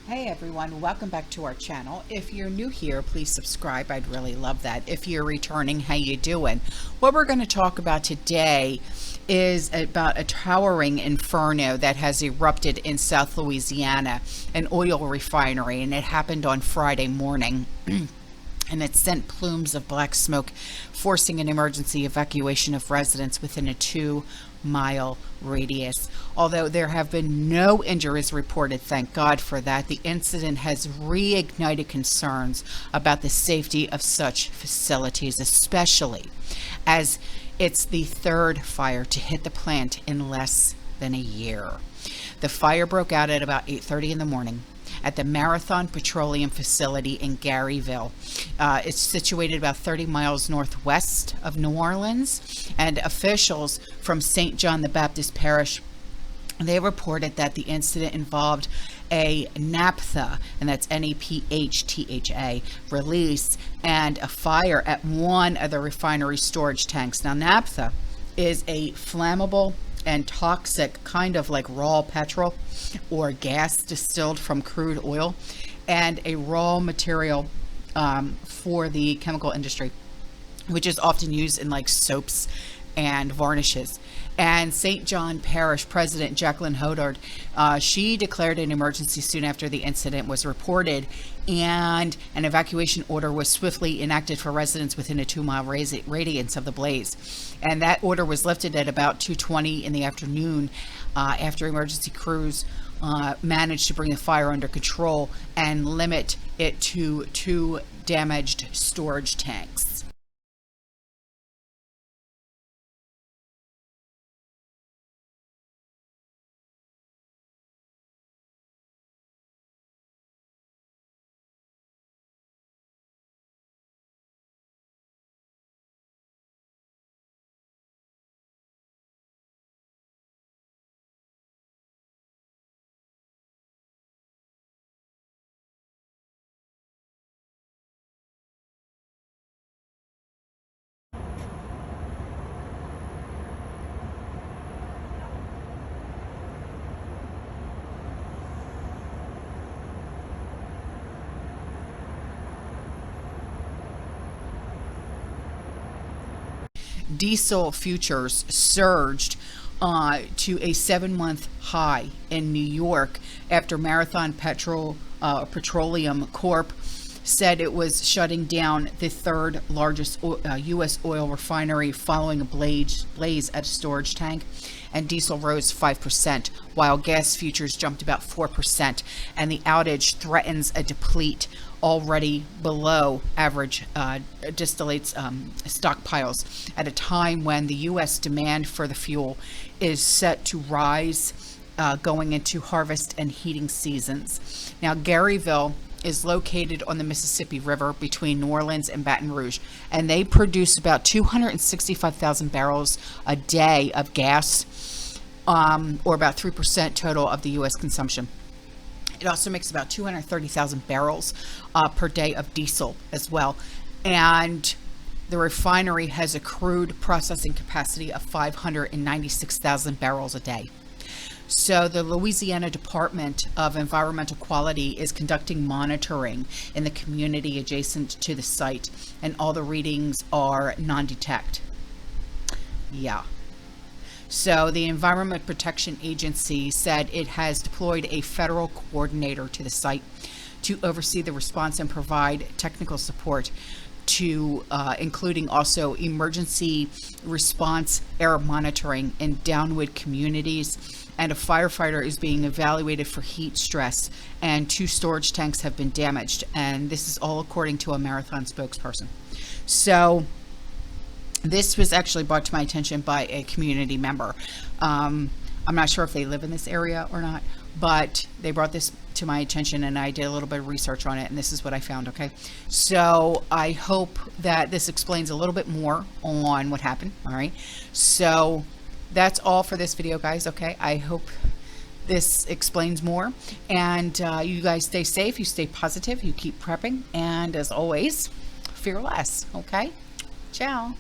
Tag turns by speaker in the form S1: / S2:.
S1: Hey everyone, welcome back to our channel. If you're new here, please subscribe. I'd really love that. If you're returning, how you doing? What we're going to talk about today is about a towering inferno that has erupted in South Louisiana, an oil refinery, and it happened on Friday morning. And it sent plumes of black smoke, forcing an emergency evacuation of residents within a 2-mile radius. Although there have been no injuries reported, thank God for that, the incident has reignited concerns about the safety of such facilities, especially as it's the third fire to hit the plant in less than a year. The fire broke out at about 8:30 in the morning at the Marathon Petroleum facility in Garyville. It's situated about 30 miles northwest of New Orleans, and officials from St. John the Baptist Parish, they reported that the incident involved a naphtha, and that's NAPHTHA, release and a fire at one of the refinery storage tanks. Now, naphtha is a flammable and toxic kind of like raw petrol or gas distilled from crude oil, and a raw material for the chemical industry, which is often used in like soaps and varnishes. And St. John Parish President Jacqueline Hodard, she declared an emergency soon after the incident was reported, and an evacuation order was swiftly enacted for residents within a 2-mile radius of the blaze. And that order was lifted at about 2:20 in the afternoon after emergency crews managed to bring the fire under control and limit it to 2 damaged storage tanks. Diesel futures surged to a 7-month high in New York after Marathon Petroleum Corp said it was shutting down the third largest U.S. oil refinery following a blaze at a storage tank. And diesel rose 5%, while gas futures jumped about 4%, and the outage threatens a deplete already below average distillates stockpiles at a time when the U.S. demand for the fuel is set to rise going into harvest and heating seasons. Now, Garyville is located on the Mississippi River between New Orleans and Baton Rouge, and they produce about 265,000 barrels a day of gas, or about 3% total of the U.S. consumption. It also makes about 230,000 barrels per day of diesel as well. And the refinery has a crude processing capacity of 596,000 barrels a day. So the Louisiana Department of Environmental Quality is conducting monitoring in the community adjacent to the site, and all the readings are non-detect. Yeah. So the Environment Protection Agency said it has deployed a federal coordinator to the site to oversee the response and provide technical support to including also emergency response air monitoring in downwind communities. And a firefighter is being evaluated for heat stress, and 2 storage tanks have been damaged. And this is all according to a Marathon spokesperson. So this was actually brought to my attention by a community member. I'm not sure if they live in this area or not, but they brought this to my attention, and I did a little bit of research on it, and this is what I found. Okay, so I hope that this explains a little bit more on what happened. All right, so that's all for this video, guys. Okay, I hope this explains more, and you guys stay safe, you stay positive, you keep prepping, and as always, fear less. Okay, ciao.